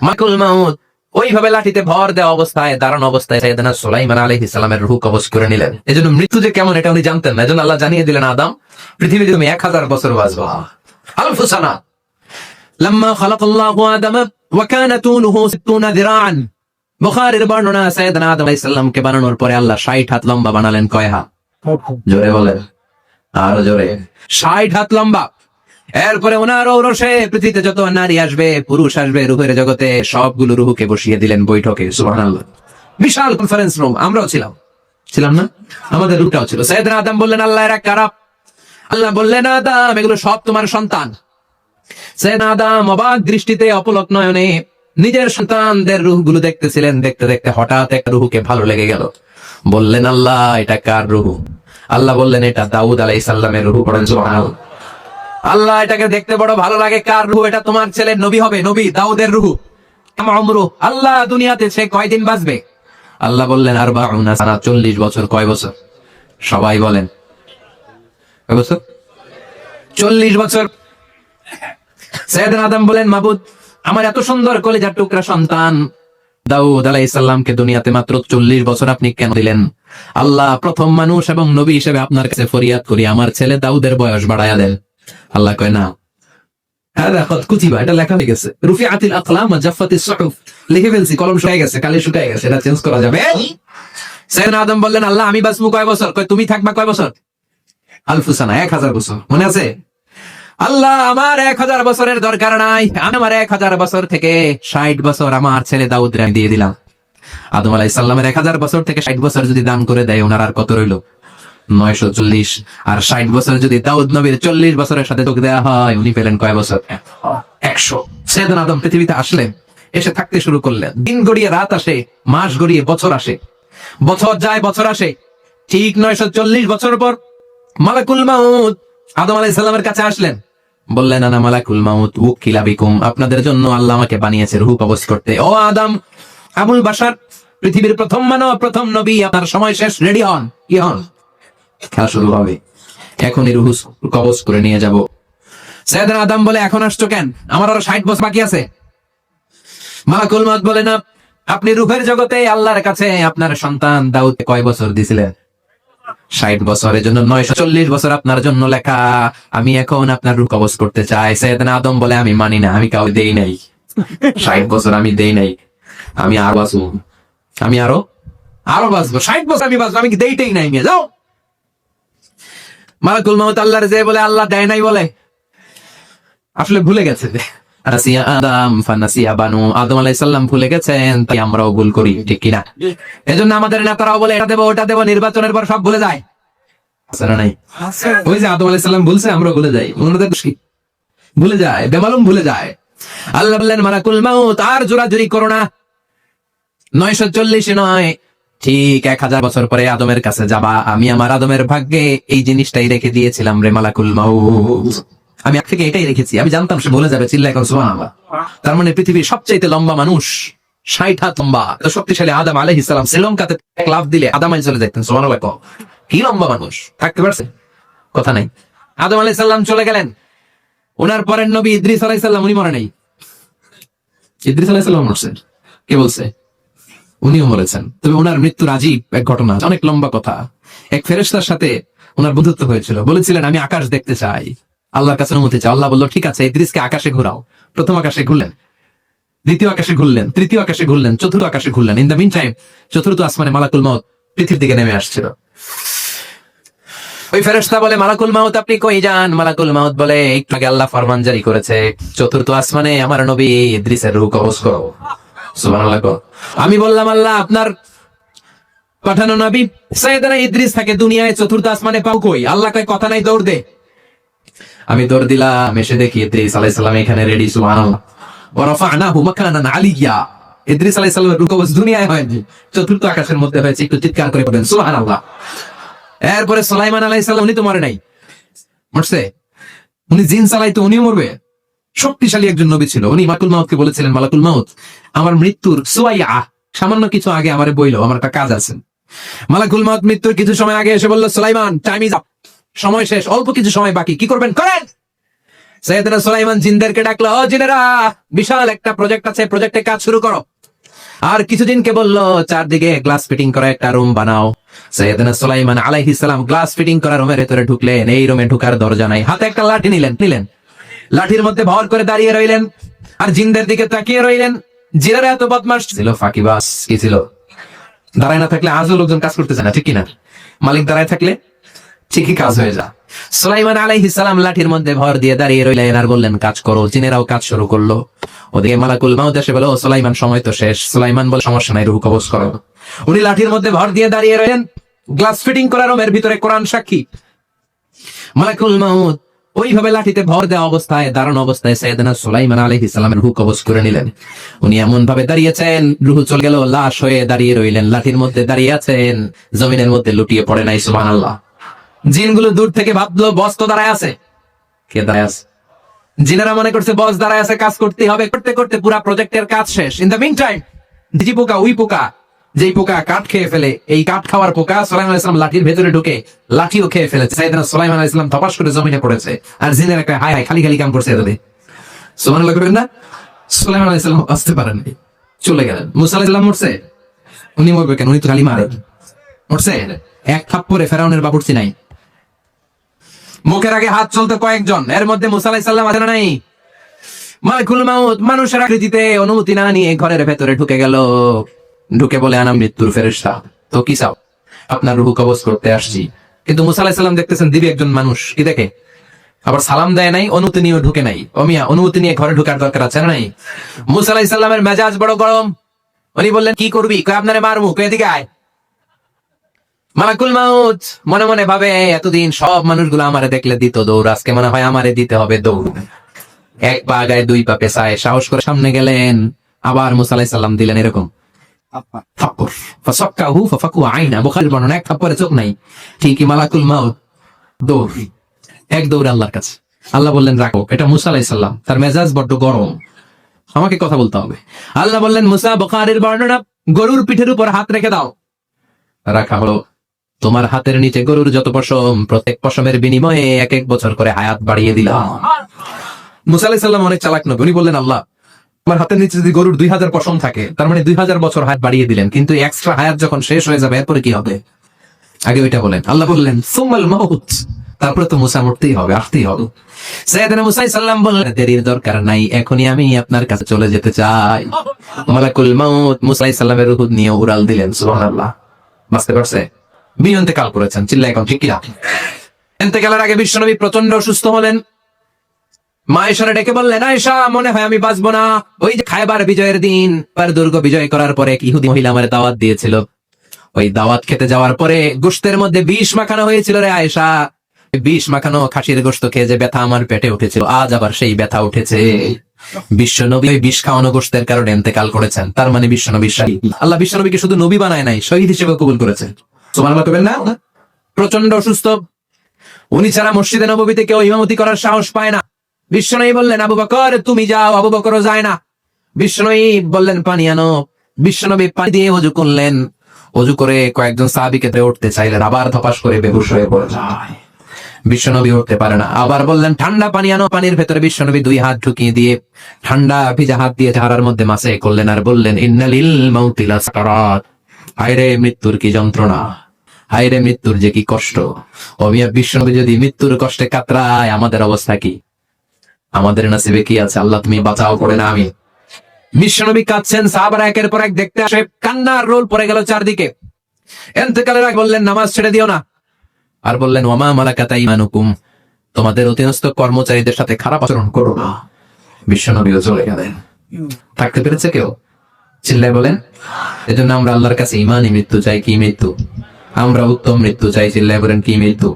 মালাকুল মাউত ওইভাবে লাঠিতে ভর দেওয়া অবস্থায়, দাঁড়ানো অবস্থায় সাইয়েদনা সুলাইমান আলাইহিস সালামের রূহ কবজ করে নিলেন। এজন্য মৃত্যু যে কেমন এটা উনি জানতেন না। এজন্য আল্লাহ জানিয়ে দিলেন, আদম পৃথিবীতে তুমি 1000 বছর বাঁচবা। আলফু সানা। লাম্মা খালাকাল্লাহু আদামা ওয়া কানা তুনুহু 60 যিরাআন। বুখারীর বর্ণনা, সাইয়েদনা আদম আলাইহিস সালামকে বানানোর পরে আল্লাহ 60 হাত লম্বা বানালেন। কয় হাত? জোরে বলেন, আরো জোরে। 60 হাত লম্বা। এরপরে ওনার ঔরসে পৃথিবীতে যত নারী আসবে, পুরুষ আসবে রূহের জগতে, সবগুলো রূহকে বসিয়ে দিলেন বৈঠকে। সুবহানাল্লাহ। বিশাল কনফারেন্স রুম। আমরাও ছিলাম না? আমাদের রূপটাও ছিল। সাইয়েদনা আদম বললেন, আল্লাহ এরা কারা? আল্লাহ বললেন, আদম এগুলো সব তোমার সন্তান। সাইয়েদনা আদম অবাক দৃষ্টিতে, অপলক নয়নে নিজের সন্তানদের রূহগুলো দেখতেছিলেন। দেখতে দেখতে হঠাৎ একটা রূহকে ভালো লেগে গেল। বললেন, আল্লাহ এটা কার রূহ? আল্লাহ বললেন, এটা দাউদ আলাইহিস সালামের রূহ। পড়েন সুবহানাল্লাহ। আল্লাহ এটাকে দেখতে বড় ভালো লাগে। কার রূহ? এটা তোমার ছেলে নবী হবে, নবী দাউদের রূহ। আল্লাহ দুনিয়াতে সে কয়দিন বাঁচবে? আল্লাহ বললেন, 40 সানা, 40 বছর। কয় বছর? সবাই বলেন, কয় বছর? 40 বছর। সাইয়েদনা আদম বলেন, মাবুদ আমার এত সুন্দর কলিজার টুকরা সন্তান দাউদ আলাইহিস সালামকে দুনিয়াতে মাত্র 40 বছর আপনি কেন দিলেন? আল্লাহ প্রথম মানুষ এবং নবী হিসেবে আপনার কাছে ফরিয়াদ করি, আমার ছেলে দাউদের বয়স বাড়ায়া দেন। আল্লাহ কয় না, এটা লেখা হয়ে গেছে। রুফিআতিল আকলাম ওয়া জাফফাতিস সুহুফ, লিখে ফেলছি, কলম শুকিয়ে গেছে, কালি শুকিয়ে গেছে, এটা চেঞ্জ করা যাবে। সাইয়েদনা আদম বললেন, আল্লাহ আমি বাঁচবো কয় বছর? কয় তুমি থাকবা কয় বছর? আলফু সানা, 1000 বছর। মনে আছে? আল্লাহ আমার 1000 বছরের দরকার নাই, আমার 1000 বছর থেকে 60 বছর আমার ছেলে দাউদ আমি দিয়ে দিলাম। আদম আলাইহিস সালামের 1000 বছর থেকে 60 বছর যদি দান করে দেয়, ওনার আর কত রইল? 940। আর 60 বছর যদি দাউদ নবীর 40 বছরের সাথে যোগ দেওয়া হয়, উনি পেলেন কয় বছর? 100। সাইয়েদনা আদম পৃথিবীতে আসলেন, এসে থাকতে শুরু করলেন। দিন গড়িয়ে রাত আসে, মাস গড়িয়ে বছর আসে, বছর যায় বছর আসে। ঠিক 940 বছর পর মালাকুল মাউত আদম আলাইহিস সালামের কাছে আসলেন। বললেন, আনা মালাকুল মাউত উকিলা বিকুম, আপনাদের জন্য আল্লাহ আমাকে বানিয়েছে রূহ কবজ করতে। ও আদম, আবুল বাশার, পৃথিবীর প্রথম মানব, প্রথম নবী, আপনার সময় শেষ, রেডি হন। কি হন? খেলা শুরু হবে। এখনই রূহ কবজ করে নিয়ে যাব। সাইয়েদনা আদম বলে, এখন আসছো কেন? আমার আরো 60 বছর বাকি আছে। মালাকুল মাউত বলে, না, আপনি রূহের জগতে আল্লাহর কাছে আপনার সন্তান দাউদ কয় বছর দিছিলেন? 60 বছর। এর জন্য 940 বছর আপনার জন্য লেখা। আমি এখন আপনার রূহ কবজ করতে চাই। সাইয়েদনা আদম বলে, আমি মানি না, আমি কাউকে দেই নাই। 60 বছর আমি দেই নাই, আমি আরো বাঁচবো, আমি আরো বাঁচবো, 60 বছর আমি বাঁচবো, আমি দেইটাই নাই। নিয়ে যাও। মালাকুল মাউত আল্লাহর যে বলে, আল্লাহ দেয় নাই বলে, আসলে ভুলে গেছে। আদম আলাইহিস সালাম ভুলে গেছেন, তাই আমরাও ভুল করি, ঠিক কিনা? এজন্য আমাদের নেতারাও বলে, এটা দেবো ওটা দেবো, নির্বাচনের পর সব ভুলে যায়। নাই ওই যে আদম আলাইহিস সালাম বলছে, আমরা ভুলে যাই। ওনাদের দোষ কি? ভুলে যায়, বেমালুম ভুলে যায়। আল্লাহ বললেন, মালাকুল মাউত আর জোরাজুরি করো না। 940 নয়, ঠিক 1000 বছর পরে আদমের কাছে যাবা। আমি আমার আদমের ভাগ্যে এই জিনিসটাই রেখে দিয়েছিলাম রে মালাকুল মাউত। আমি আগ থেকে এটাই রেখেছি, আমি জানতাম সে বলে যাবে। চিল্লায় এখন সুবহানাল্লাহ। তার মানে পৃথিবীর সবচাইতে লম্বা মানুষ, 60 হাত লম্বা, শক্তিশালী আদম আলাইহিস সালাম শ্রীলঙ্কাতে এক লাফ দিলে আদামাই চলে যেতেন। সুবহানাল্লাহ। কি লম্বা মানুষ, থাকতে পারছে? কথা নাই। আদম আলাইহিস সালাম চলে গেলেন। ওনার পরের নবী ইদ্রিস আলাইহিস সালাম, উনি মরে নাই। ইদ্রিস আলাইহিস সালাম মরছেন, কে বলছে? উনিও মরেছেন। তবে ওনার মৃত্যুর আজীব এক ঘটনা, অনেক লম্বা কথা। এক ফেরেশতার সাথে ওনার বন্ধুত্ব হয়েছিল। বলেছিলেন, আমি আকাশ দেখতে চাই, আল্লাহর কাছে অনুমতি চাই। আল্লাহ বলল, ঠিক আছে, ইদ্রিসকে আকাশে ঘোরাও। প্রথম আকাশে ঘুরলেন, দ্বিতীয় আকাশে ঘুরলেন, তৃতীয় আকাশে ঘুরলেন, চতুর্থ আকাশে ঘুরলেন। ইন দ্য মিন টাইম চতুর্থ আসমানে মালাকুল মাউত পৃথিবীর দিকে নেমে আসছিল। ওই ফেরেশতা বলে, মালাকুল মাউত আপনি কই যান? মালাকুল মাউত বলে, একটু আগে আল্লাহ ফরমান জারি করেছে, চতুর্থ আসমানে আমার নবী ইদ্রিসের রূহ কবজ করো। সুবহানাল্লাহ। আমি বললাম, আল্লাহ আপনার পাঠানো নবী সাইয়েদনা ইদ্রিস থাকে দুনিয়ায়, চতুর্থ আসমানে পাও কই? আল্লাহ কয়, কথা নাই, দৌড় দে। আমি দৌড় দিলাম, এসে দেখি ইদ্রিস আলাইহিস সালাম এখানে রেডি। সুবহানাল্লাহ। ওয়া রাফা'নাহু মাকানান আলিয়্যা। ইদ্রিস আলাইহিস সালামের রূহ কবজ দুনিয়ায় হয়নি, চতুর্থ আকাশের মধ্যে হয়েছে। একটু চিৎকার করে বলেন সুবহানাল্লাহ। এরপরে সুলাইমান আলাইহিস সালাম, উনি তো মরে নাই, মরছে। উনি জিন চালাইতো, উনিও মরবে। শক্তিশালী একজন নবী ছিল। উনি মালাকুল মাউতকে বলেছিলেন, মালাকুল মাউত আমার মৃত্যুর সুয়াইয়া, সামান্য কিছু আগে আমারে বইলো, আমার একটা কাজ আছে। মালাকুল মাউত মৃত্যুর কিছু সময় আগে এসে বলল, সুলাইমান টাইম ইজ আপ, সময় শেষ, অল্প কিছু সময় বাকি, কি করবেন করেন। সাইয়েদনা সুলাইমান জিনদেরকে ডাকলো, ও জিনেরা, বিশাল একটা প্রজেক্ট আছে, প্রজেক্টে কাজ শুরু করো। আর কিছুদিনকে বললো চারদিকে গ্লাস ফিটিং করা একটা রুম বানাও। সাইয়েদনা সুলাইমান আলাইহিস সালাম গ্লাস ফিটিং করা রুমের ভেতরে ঢুকলেন। এই রুমে ঢুকার দরজা নাই, হাতে একটা লাঠি নিলেন, লাঠির মধ্যে ভর করে দাঁড়িয়ে রইলেন আর জিনদের দিকে তাকিয়ে রইলেন। জিনেরা এত বদমাশ ছিল, ফাঁকিবাজ কি ছিল। দাঁড়ায় না থাকলে আজও লোকজন কাজ করতে চায় না, ঠিক কিনা? মালিক দাঁড়ায় থাকলে ঠিকই কাজ হয়ে যায়। সুলাইমান আলাইহিস সালাম লাঠির মধ্যে ভর দিয়ে দাঁড়িয়ে রইলেন আর বললেন, কাজ করো। জিনেরাও কাজ শুরু করলো। ওদিকে মালাকুল মাউত এসে বলো, সুলাইমান সময় তো শেষ। সুলাইমান বলে, সমস্যা নাই, রূহ কবজ করো। উনি লাঠির মধ্যে ভর দিয়ে দাঁড়িয়ে রইলেন। গ্লাস ফিটিং করা রুমের ভিতরে কোরআন সাক্ষী। মালাকুল মাউত ওইভাবে লাঠিতে ভর দেওয়া অবস্থায়, দাঁড়ানো অবস্থায় সাইয়েদনা সুলাইমান আলাইহিস সালামের রূহ কবজ করে নিলেন। উনি এমন ভাবে দাঁড়িয়েছেন, রূহ চলে গেল, লাশ হয়ে দাঁড়িয়ে রইলেন। লাঠির মধ্যে দাঁড়িয়ে আছেন, জমিনের মধ্যে লুটিয়ে পড়ে নাই। সুবহানাল্লাহ। জিনগুলো দূর থেকে ভাবলো বস তো দাঁড়ায় আছে। কে দাঁড়ায় আছে? জিনেরা মনে করছে বস দাঁড়ায় আছে, কাজ করতে হবে। করতে করতে পুরা প্রজেক্টের কাজ শেষ। ইন দ্য মিন টাইম জি পোকা, উই পোকা, যেই পোকা কাঠ খেয়ে ফেলে, এই কাঠ খাওয়ার পোকা সুলাইমান আলাইহিস সালাম লাঠির ভেতরে ঢুকে লাঠিও খেয়ে ফেলেছে। সাইয়েদনা সুলাইমান আলাইহিস সালাম ধপাস করে জমিনে পড়েছে। আর জিনেরা একটা হায় হায়, খালি খালি কাম করছে এতদিন। সুবহানাল্লাহ করবেন না? সুলাইমান আলাইহিস সালাম আসতে পারেন, চলে গেলেন। মুসা আলাইহিস সালাম মরছে, উনি মরবে কেন? উনি তো খালি মারে। মরছে এক থাপ্পড়ে, ফেরাউনের বাবুর্চি নাই। মুখের আগে হাত চলতো কয়েকজন, এর মধ্যে মুসা আলাইহিস সালাম আছে না নাই? মালাকুল মাউত মানুষের আকৃতিতে অনুমতি না নিয়ে ঘরের ভেতরে ঢুকে গেল। ঢুকে বলে, আনা মৃত্যুর ফেরেশতা, তো কি চাও? আপনার রূহ কবজ করতে আসছি। কিন্তু মুসা আলাইহিস সালাম দেখতেছেন দিবি একজন মানুষ, কি দেখে? আবার সালাম দেয় নাই, অনুমতি নিয়ে ঢুকে নাই। ও মিয়া, অনুমতি নিয়ে ঘরে ঢুকার দরকার আছে না নাই? মুসা আলাইহিস সালামের মেজাজ বড় গরম। উনি বললেন, কি করবি? কই আপনারে মারমু, কই এদিকে আয়। মালাকুল মাউত মনে মনে ভাবে, এতদিন সব মানুষগুলো আমারে দেখলে দিত দৌড়, আজকে মনে হয় আমারে দিতে হবে দৌড়। এক পা গায়ে দুই পা পেছায় সাহস করে সামনে গেলেন। আবার মুসা আলাইহিস সালাম দিলেন এরকম থাপ্পড়। ফাসাক্কাহু ফাফাকু আইনা, বুখারীর বর্ণনা, এক থাপ্পড়ে চোখ নাই। ঠিকই মালাকুল মাউত দৌড়, এক দৌড়ে আল্লাহর কাছে। আল্লাহ বললেন, রাখো। এটা মুসা আলাইহিস সালাম, তার মেজাজ বড্ড গরম, আমাকে কথা বলতে হবে। আল্লাহ বললেন, মুসা, বুখারীর বর্ণনা, গরুর পিঠের উপর হাত রেখে দাও। রাখা হলো। তোমার হাতের নিচে গরুর যত পশম, প্রত্যেক পশমের বিনিময়ে এক এক বছর করে হায়াত বাড়িয়ে দিলাম। মুসা আলাইহিস সালাম অনেক চালাক নবী। উনি বললেন, আল্লাহ, আমার হাতের নিচে যদি গরুর 2000 পশম থাকে, তার মানে 2000 বছর হায়াত বাড়িয়ে দিলেন, কিন্তু এক্সট্রা হায়াত যখন শেষ হয়ে যাবে এরপরে কি হবে? আগে ওইটা বলেন। আল্লাহ বললেন, সুম্মাল মাউত, তারপরে তো মুসা মরতেই হবে, আসতেই হবে। সাইয়েদনা মুসা আলাইহিস সালাম বললেন, দেরির দরকার নাই, এখনই আমি আপনার কাছে চলে যেতে চাই। মালাকুল মাউত মুসা আলাইহিস সালামের রূহ নিয়ে উড়াল দিলেন। সুবহানাল্লাহ। বুঝতে পারছে? ইন্তেকাল করেছেন, চিল্লা এখন ঠিক কিনা? ইন্তেকালের আগে বিশ্বনবী প্রচন্ড অসুস্থ হলেন। মা আয়েশারে ডেকে বললেন, আয়েশা, মনে হয় আমি বাঁচবো না। ওই যে খায়বার বিজয়ের দিন, দুর্গ বিজয় করার পরে এক ইহুদি মহিলা আমার দাওয়াত দিয়েছিল। ওই দাওয়াত খেতে যাওয়ার পরে গোশতের মধ্যে বিষ মাখানো হয়েছিল রে আয়েশা। বিষ মাখানো খাসির গোশত খেয়ে যে ব্যথা আমার পেটে উঠেছিল, আজ আবার সেই ব্যথা উঠেছে। বিশ্বনবী ওই বিষ খাওয়ানো গোশতের কারণে ইন্তেকাল করেছেন। তার মানে বিশ্বনবী শহীদ। আল্লাহ বিশ্বনবীকে শুধু নবী বানায় নাই, শহীদ হিসেবে কবুল করেছেন। সুবহানাল্লাহ করবেন না? প্রচন্ড অসুস্থ, উনি ছাড়া মসজিদে নববীতে কেউ ইমামতি করার সাহস পায় না। বিশ্বনবী বললেন, আবু বকর তুমি যাও। আবু বকরও যায় না। বিশ্বনবী বললেন, পানি আনো। বিশ্বনবী পানি দিয়ে ওযু করলেন। ওযু করে কয়েকজন সাহাবীকে উঠতে চাইলেন, আবার ধপাস করে বেহুশ হয়ে পড়ে যায়। বিশ্বনবী উঠতে পারে না। আবার বললেন, ঠান্ডা পানি আনো। পানির ভেতরে বিশ্বনবী 2 হাত ঢুকিয়ে দিয়ে ঠান্ডা ভিজা হাত দিয়ে চেহারার মধ্যে মাসে করলেন আর বললেন, ইন্নালিল মাউতি লাসাকারাত, হায়রে মৃত্যুর কি যন্ত্রণা, হায়রে মৃত্যুর যে কি কষ্ট। ও মিয়া, বিশ্বনবী যদি মৃত্যুর কষ্টে কাতরায়, আমাদের অবস্থা কি? আমাদের নসিবে কি আছে? আল্লাহ তুমি বাঁচাও করে না আমি। বিশ্বনবী কাঁদছেন, সাহাবারা একের পর এক দেখতে আসে। কান্নার রোল পড়ে গেল চারদিকে। ইন্তেকালের আগে বললেন, নামাজ ছেড়ে দিও না। আর বললেন, ওয়ামা মালাকাত আইমানুকুম, তোমাদের অধীনস্থ কর্মচারীদের সাথে খারাপ আচরণ করো না। বিশ্বনবীও চলে গেলেন। থাকতে পেরেছে কেউ? চিল্লায় বলেন। এজন্য আমরা আল্লাহর কাছে ইমানই মৃত্যু চাই। কি মৃত্যু? আমরা উত্তম মৃত্যু চাই। চিল্লায় বলেন, কি মৃত্যু?